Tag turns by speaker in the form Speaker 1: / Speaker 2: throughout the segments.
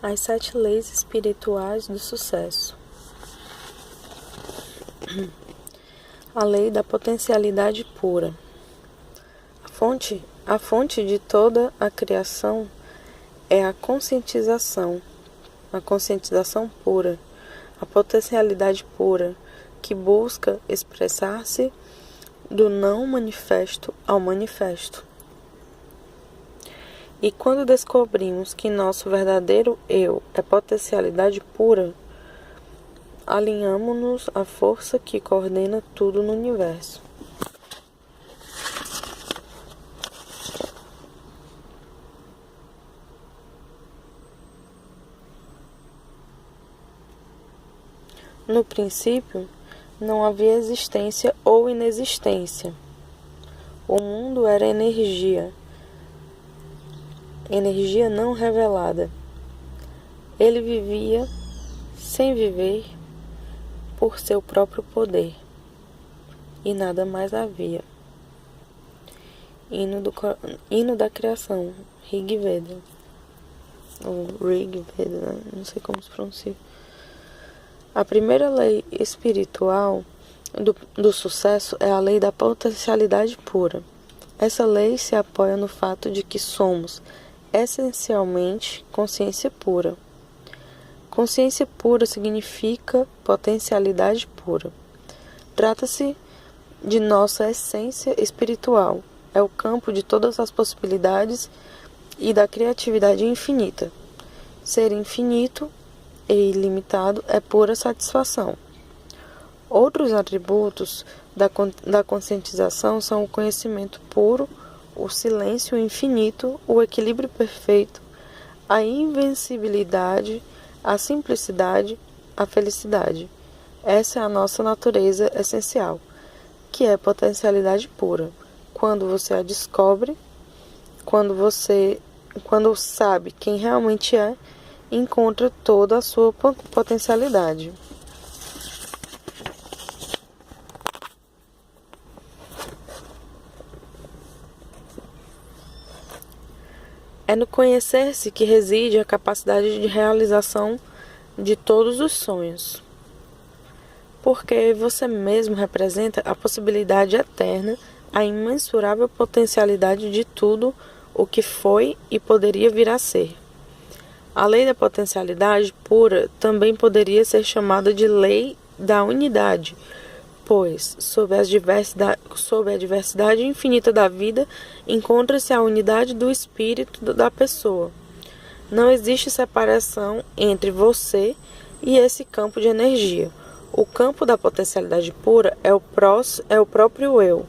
Speaker 1: As 7 leis espirituais do sucesso. A lei da potencialidade pura. A fonte de toda a criação é a conscientização pura, a potencialidade pura, que busca expressar-se do não manifesto ao manifesto. E quando descobrimos que nosso verdadeiro eu é potencialidade pura, alinhamo-nos à força que coordena tudo no universo. No princípio, não havia existência ou inexistência. O mundo era energia não revelada. Ele vivia sem viver por seu próprio poder, e nada mais havia. Hino da criação, Rig Veda, ou Rig Veda, né? Não sei como se pronuncia. A primeira lei espiritual do sucesso é a lei da potencialidade pura. Essa lei se apoia no fato de que somos essencialmente consciência pura. Consciência pura significa potencialidade pura. Trata-se de nossa essência espiritual. É o campo de todas as possibilidades e da criatividade infinita. Ser infinito e ilimitado é pura satisfação. Outros atributos da conscientização são o conhecimento puro, o silêncio infinito, o equilíbrio perfeito, a invencibilidade, a simplicidade, a felicidade. Essa é a nossa natureza essencial, que é potencialidade pura. Quando você a descobre, quando sabe quem realmente é, encontra toda a sua potencialidade. É no conhecer-se que reside a capacidade de realização de todos os sonhos. Porque você mesmo representa a possibilidade eterna, a imensurável potencialidade de tudo o que foi e poderia vir a ser. A lei da potencialidade pura também poderia ser chamada de lei da unidade, pois, sob a diversidade infinita da vida, encontra-se a unidade do espírito da pessoa. Não existe separação entre você e esse campo de energia. O campo da potencialidade pura é o próprio eu.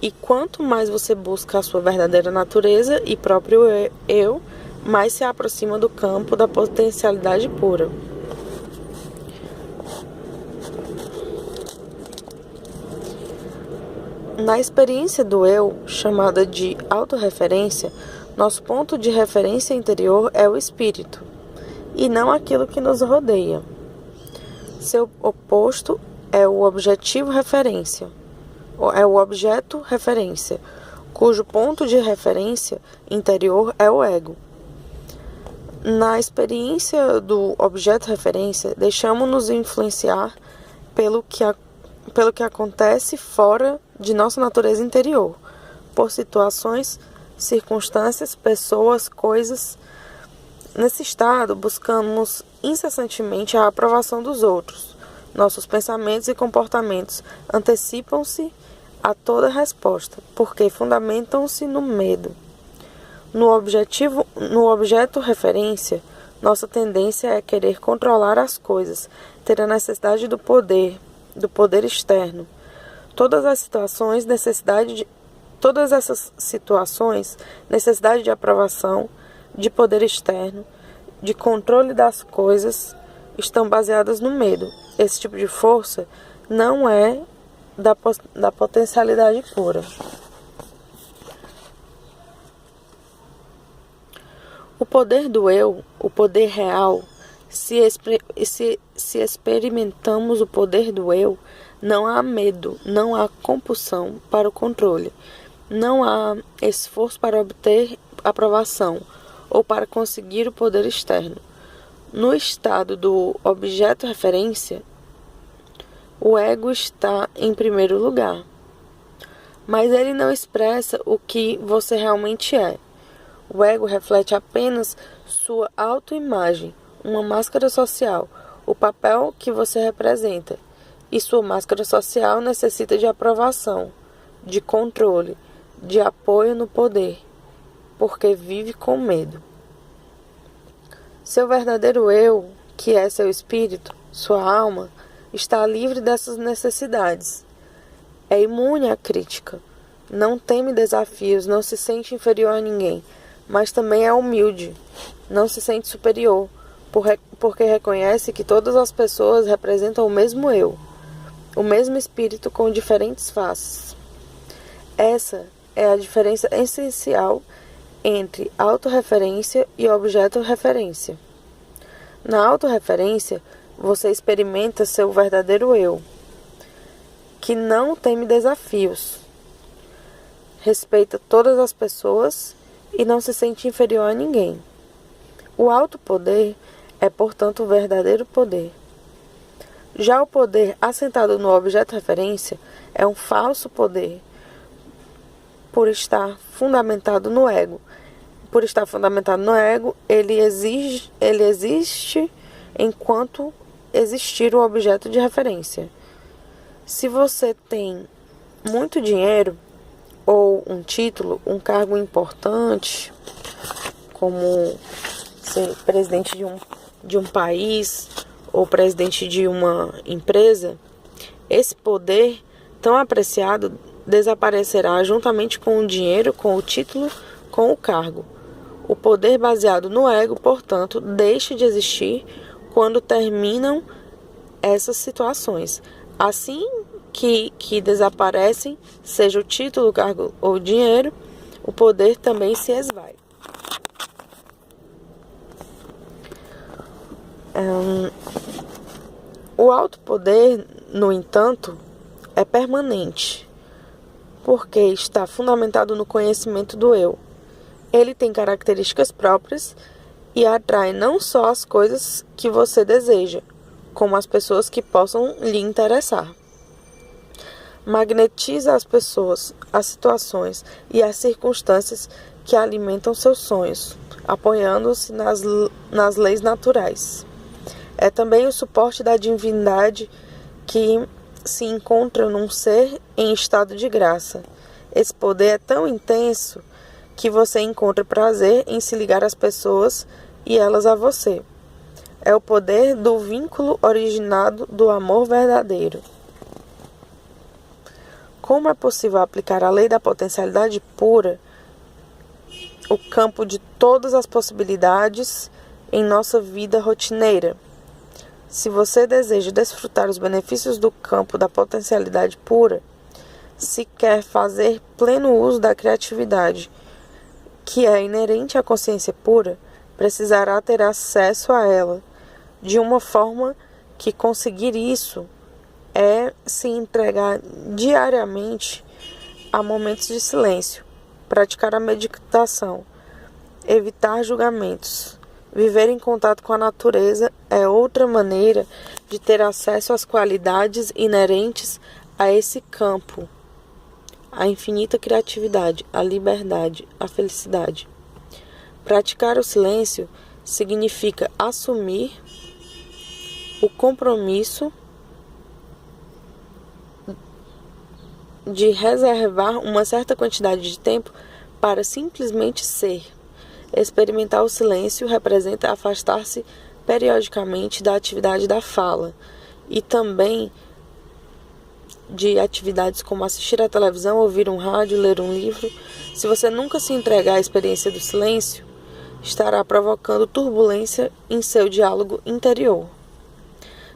Speaker 1: E quanto mais você busca a sua verdadeira natureza e próprio eu, mais se aproxima do campo da potencialidade pura. Na experiência do eu, chamada de autorreferência, nosso ponto de referência interior é o espírito, e não aquilo que nos rodeia. Seu oposto é o objeto referência, cujo ponto de referência interior é o ego. Na experiência do objeto referência, deixamos-nos influenciar pelo que acontece fora de nossa natureza interior, por situações, circunstâncias, pessoas, coisas. Nesse estado, buscamos incessantemente a aprovação dos outros. Nossos pensamentos e comportamentos antecipam-se a toda resposta, porque fundamentam-se no medo. No objeto referência, nossa tendência é querer controlar as coisas, ter a necessidade do poder externo. Todas essas situações, necessidade de aprovação, de poder externo, de controle das coisas, estão baseadas no medo. Esse tipo de força não é da potencialidade pura. O poder do eu, o poder real, se experimentamos o poder do eu, não há medo, não há compulsão para o controle, não há esforço para obter aprovação. ou para conseguir o poder externo. No estado do objeto-referência, o ego está em primeiro lugar, mas ele não expressa o que você realmente é. O ego reflete apenas sua autoimagem, uma máscara social, o papel que você representa, e sua máscara social necessita de aprovação, de controle, de apoio no poder, porque vive com medo. Seu verdadeiro eu, que é seu espírito, sua alma, está livre dessas necessidades. É imune à crítica, não teme desafios, não se sente inferior a ninguém, mas também é humilde, não se sente superior, porque reconhece que todas as pessoas representam o mesmo eu, o mesmo espírito com diferentes faces. Essa é a diferença essencial entre autorreferência e objeto-referência. Na autorreferência, você experimenta seu verdadeiro eu, que não teme desafios, respeita todas as pessoas e não se sente inferior a ninguém. O alto poder é, portanto, o verdadeiro poder. Já o poder assentado no objeto-referência é um falso poder, por estar fundamentado no ego. Por estar fundamentado no ego, ele existe enquanto existir o objeto de referência. Se você tem muito dinheiro, ou um título, um cargo importante, como ser presidente de um país, ou presidente de uma empresa, esse poder tão apreciado desaparecerá juntamente com o dinheiro, com o título, com o cargo. O poder baseado no ego, portanto, deixa de existir quando terminam essas situações. Assim que desaparecem, seja o título, o cargo ou o dinheiro, o poder também se esvai. O alto poder, no entanto, é permanente, porque está fundamentado no conhecimento do eu. Ele tem características próprias e atrai não só as coisas que você deseja, como as pessoas que possam lhe interessar. Magnetiza as pessoas, as situações e as circunstâncias que alimentam seus sonhos, apoiando-se nas leis naturais. É também o suporte da divindade que se encontra num ser em estado de graça. Esse poder é tão intenso que você encontra prazer em se ligar às pessoas e elas a você. É o poder do vínculo originado do amor verdadeiro. Como é possível aplicar a lei da potencialidade pura, o campo de todas as possibilidades em nossa vida rotineira? Se você deseja desfrutar os benefícios do campo da potencialidade pura, se quer fazer pleno uso da criatividade, que é inerente à consciência pura, precisará ter acesso a ela, de uma forma que conseguir isso é se entregar diariamente a momentos de silêncio, praticar a meditação, evitar julgamentos. Viver em contato com a natureza é outra maneira de ter acesso às qualidades inerentes a esse campo, a infinita criatividade, a liberdade, a felicidade. Praticar o silêncio significa assumir o compromisso de reservar uma certa quantidade de tempo para simplesmente ser. Experimentar o silêncio representa afastar-se periodicamente da atividade da fala e também de atividades como assistir à televisão, ouvir um rádio, ler um livro. Se você nunca se entregar à experiência do silêncio, estará provocando turbulência em seu diálogo interior.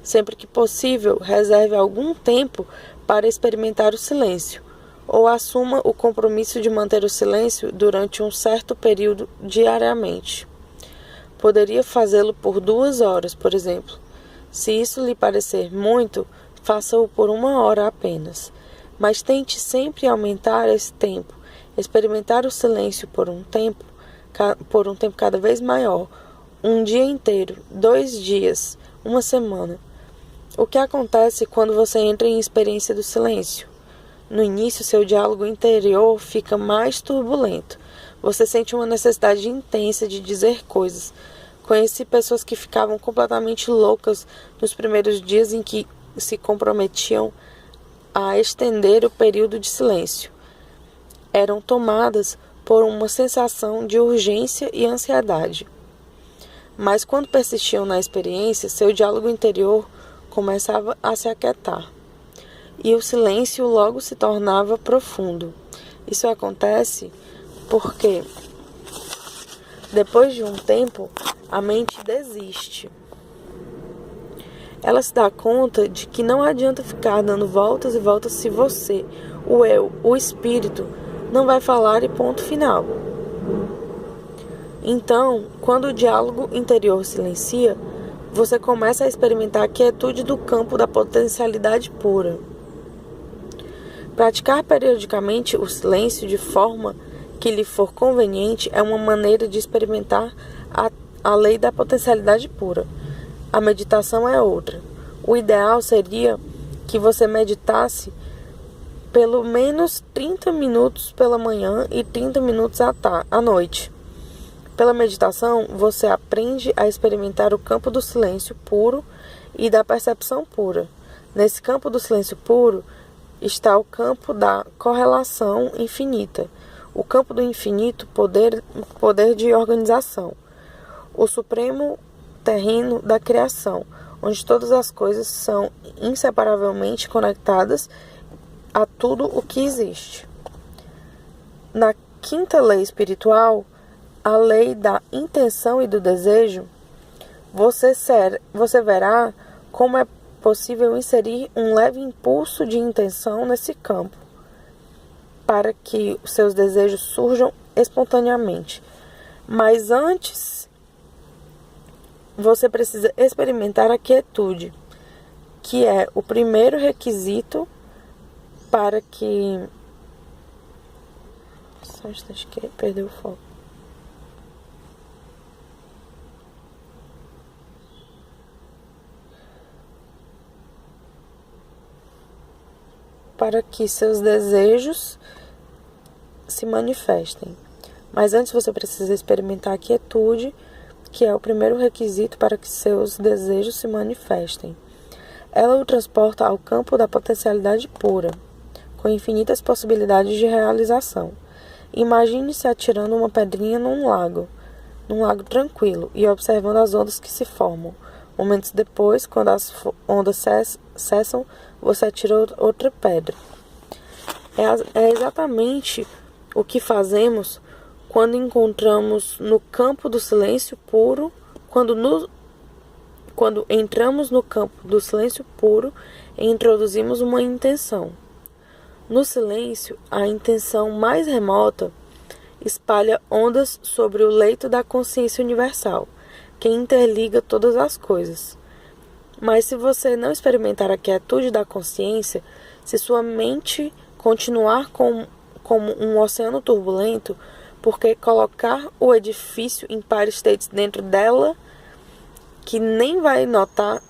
Speaker 1: Sempre que possível, reserve algum tempo para experimentar o silêncio, ou assuma o compromisso de manter o silêncio durante um certo período diariamente. Poderia fazê-lo por 2 horas, por exemplo. Se isso lhe parecer muito, faça-o por 1 hora apenas. Mas tente sempre aumentar esse tempo. Experimentar o silêncio por um tempo por um tempo cada vez maior, um dia inteiro, 2 dias, uma semana. O que acontece quando você entra em experiência do silêncio? No início, seu diálogo interior fica mais turbulento. Você sente uma necessidade intensa de dizer coisas. Conheci pessoas que ficavam completamente loucas nos primeiros dias em que se comprometiam a estender o período de silêncio. Eram tomadas por uma sensação de urgência e ansiedade. Mas quando persistiam na experiência, seu diálogo interior começava a se aquietar. E o silêncio logo se tornava profundo. Isso acontece porque, depois de um tempo, a mente desiste. Ela se dá conta de que não adianta ficar dando voltas e voltas se você, o eu, o espírito, não vai falar e ponto final. Então, quando o diálogo interior silencia, você começa a experimentar a quietude do campo da potencialidade pura. Praticar periodicamente o silêncio de forma que lhe for conveniente é uma maneira de experimentar a lei da potencialidade pura. A meditação é outra. O ideal seria que você meditasse pelo menos 30 minutos pela manhã e 30 minutos à noite. Pela meditação, você aprende a experimentar o campo do silêncio puro e da percepção pura. Nesse campo do silêncio puro está o campo da correlação infinita, o campo do infinito poder de organização, o supremo terreno da criação, onde todas as coisas são inseparavelmente conectadas a tudo o que existe. Na quinta lei espiritual, a lei da intenção e do desejo, você verá como é possível inserir um leve impulso de intenção nesse campo, para que os seus desejos surjam espontaneamente. Mas antes, você precisa experimentar a quietude, que é o primeiro requisito para que... Só um instante que perdeu o foco. Para que seus desejos se manifestem. Mas antes você precisa experimentar a quietude, que é o primeiro requisito para que seus desejos se manifestem. Ela o transporta ao campo da potencialidade pura, com infinitas possibilidades de realização. Imagine-se atirando uma pedrinha num lago tranquilo, e observando as ondas que se formam. Momentos depois, quando as ondas cessam, você atira outra pedra. É exatamente o que fazemos quando encontramos no campo do silêncio puro, quando entramos no campo do silêncio puro e introduzimos uma intenção. No silêncio, a intenção mais remota espalha ondas sobre o leito da consciência universal, que interliga todas as coisas. Mas se você não experimentar a quietude da consciência, se sua mente continuar como um oceano turbulento, porque colocar o edifício Empire State dentro dela, que nem vai notar,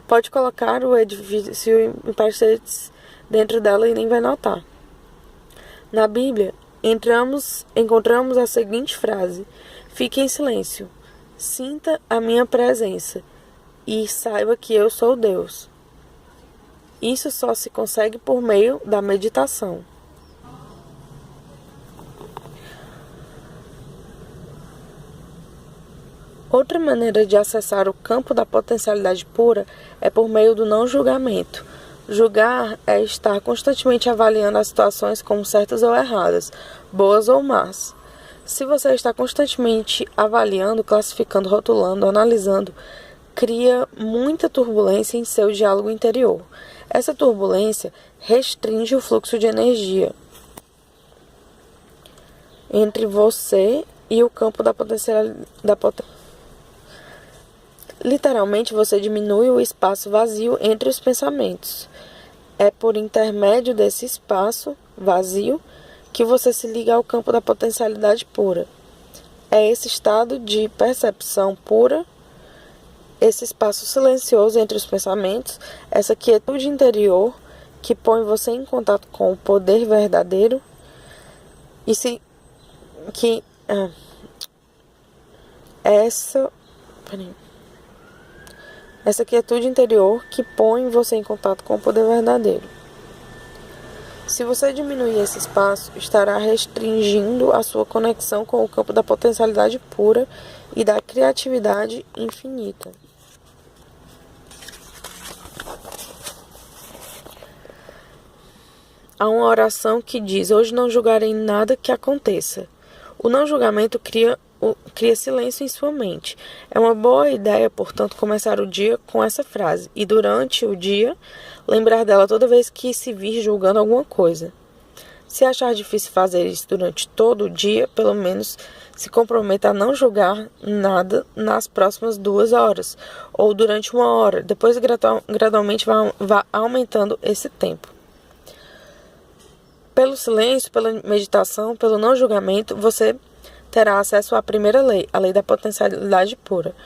Speaker 1: pode colocar o edifício Empire State dentro dela e nem vai notar. Na Bíblia, encontramos a seguinte frase: fique em silêncio, sinta a minha presença e saiba que eu sou Deus. Isso só se consegue por meio da meditação. Outra maneira de acessar o campo da potencialidade pura é por meio do não julgamento. Julgar é estar constantemente avaliando as situações como certas ou erradas, boas ou más. Se você está constantemente avaliando, classificando, rotulando, analisando, cria muita turbulência em seu diálogo interior. Essa turbulência restringe o fluxo de energia entre você e o campo da potencialidade. Literalmente, você diminui o espaço vazio entre os pensamentos. É por intermédio desse espaço vazio que você se liga ao campo da potencialidade pura. É esse estado de percepção pura, esse espaço silencioso entre os pensamentos, essa quietude interior que põe você em contato com o poder verdadeiro e essa quietude interior que põe você em contato com o poder verdadeiro. Se você diminuir esse espaço, estará restringindo a sua conexão com o campo da potencialidade pura e da criatividade infinita. Há uma oração que diz: hoje não julgarei nada que aconteça. O não julgamento cria silêncio em sua mente. É uma boa ideia, portanto, começar o dia com essa frase e durante o dia lembrar dela toda vez que se vir julgando alguma coisa. Se achar difícil fazer isso durante todo o dia, pelo menos se comprometa a não julgar nada nas próximas 2 horas ou durante 1 hora. Depois gradualmente vá aumentando esse tempo. Pelo silêncio, pela meditação, pelo não julgamento, você terá acesso à primeira lei, a lei da potencialidade pura.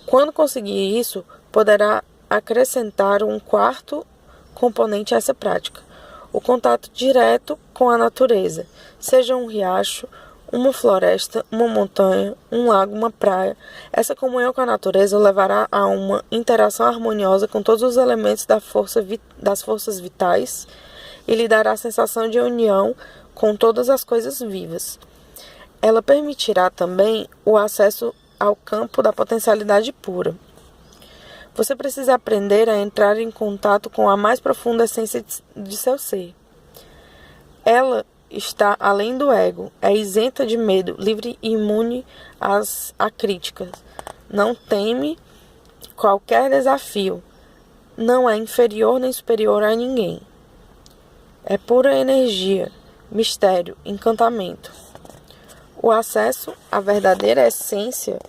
Speaker 1: Quando conseguir isso, poderá acrescentar um 4º componente a essa prática: o contato direto com a natureza, seja um riacho, uma floresta, uma montanha, um lago, uma praia. Essa comunhão com a natureza o levará a uma interação harmoniosa com todos os elementos das forças vitais e lhe dará a sensação de união com todas as coisas vivas. Ela permitirá também o acesso ao campo da potencialidade pura. Você precisa aprender a entrar em contato com a mais profunda essência de seu ser. Ela está além do ego, é isenta de medo, livre e imune a críticas. Não teme qualquer desafio. Não é inferior nem superior a ninguém. É pura energia, mistério, encantamento. O acesso à verdadeira essência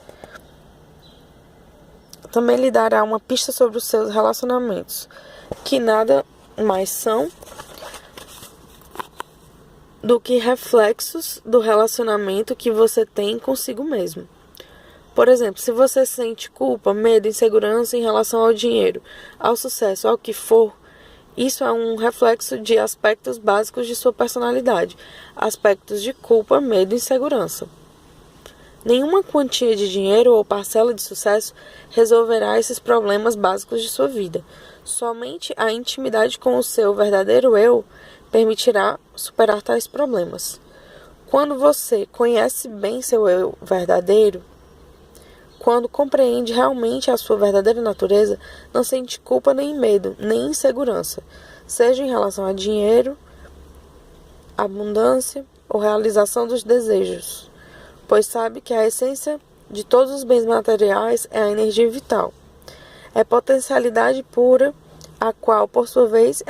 Speaker 1: também lhe dará uma pista sobre os seus relacionamentos, que nada mais são do que reflexos do relacionamento que você tem consigo mesmo. Por exemplo, se você sente culpa, medo, insegurança em relação ao dinheiro, ao sucesso, ao que for, isso é um reflexo de aspectos básicos de sua personalidade, aspectos de culpa, medo e insegurança. Nenhuma quantia de dinheiro ou parcela de sucesso resolverá esses problemas básicos de sua vida. Somente a intimidade com o seu verdadeiro eu permitirá superar tais problemas. Quando você conhece bem seu eu verdadeiro, quando compreende realmente a sua verdadeira natureza, não sente culpa nem medo, nem insegurança, seja em relação a dinheiro, abundância ou realização dos desejos, pois sabe que a essência de todos os bens materiais é a energia vital. É potencialidade pura, a qual, por sua vez,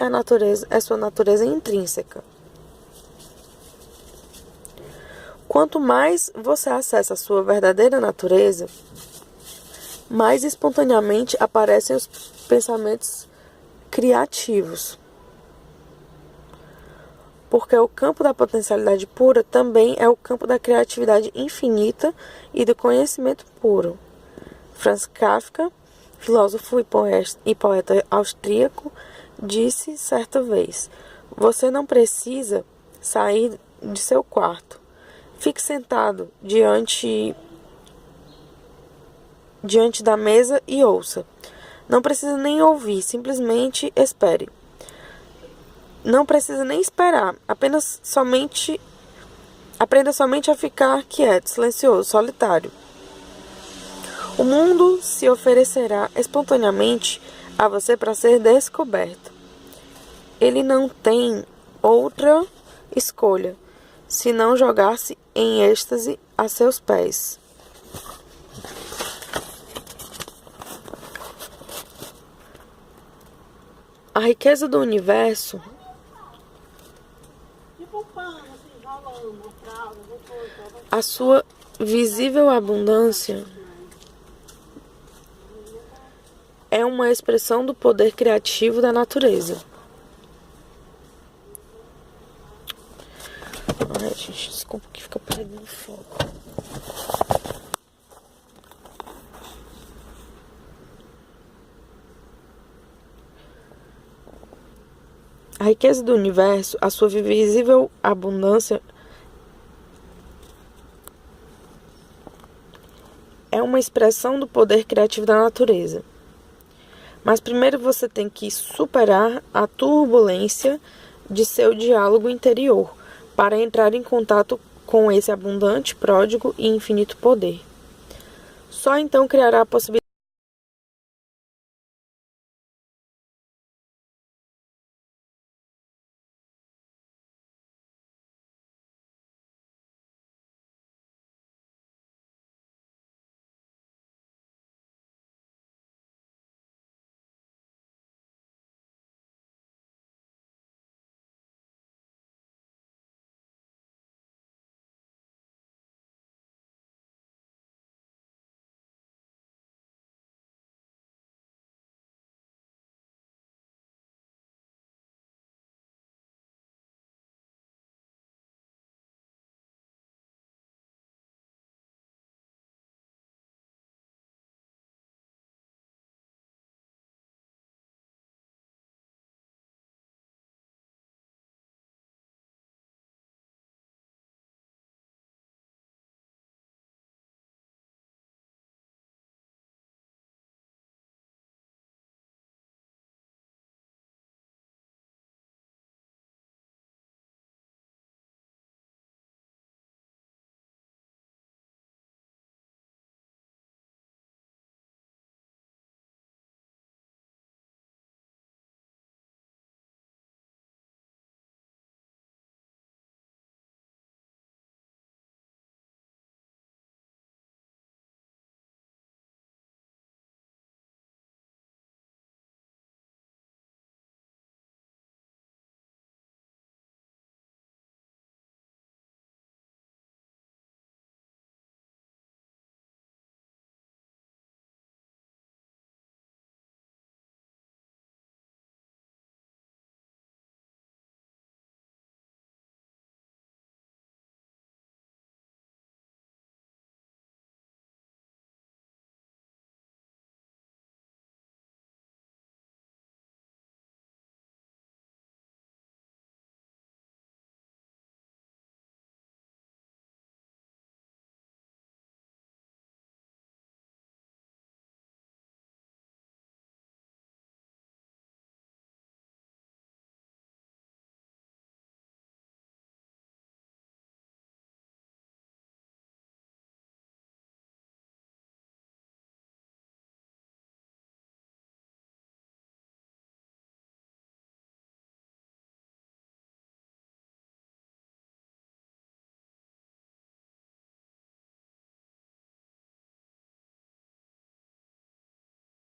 Speaker 1: é sua natureza intrínseca. Quanto mais você acessa a sua verdadeira natureza, mais espontaneamente aparecem os pensamentos criativos. Porque o campo da potencialidade pura também é o campo da criatividade infinita e do conhecimento puro. Franz Kafka, filósofo e poeta austríaco, disse certa vez: você não precisa sair de seu quarto. Fique sentado diante da mesa e ouça. Não precisa nem ouvir, simplesmente espere. Não precisa nem esperar, aprenda somente a ficar quieto, silencioso, solitário. O mundo se oferecerá espontaneamente a você para ser descoberto. Ele não tem outra escolha senão jogar-se em êxtase a seus pés. A riqueza do universo, a sua visível abundância, é uma expressão do poder criativo da natureza. Ai, gente, desculpa que fica perdendo foco. A riqueza do universo, a sua visível abundância, é uma expressão do poder criativo da natureza. Mas primeiro você tem que superar a turbulência de seu diálogo interior para entrar em contato com esse abundante, pródigo e infinito poder. Só então criará a possibilidade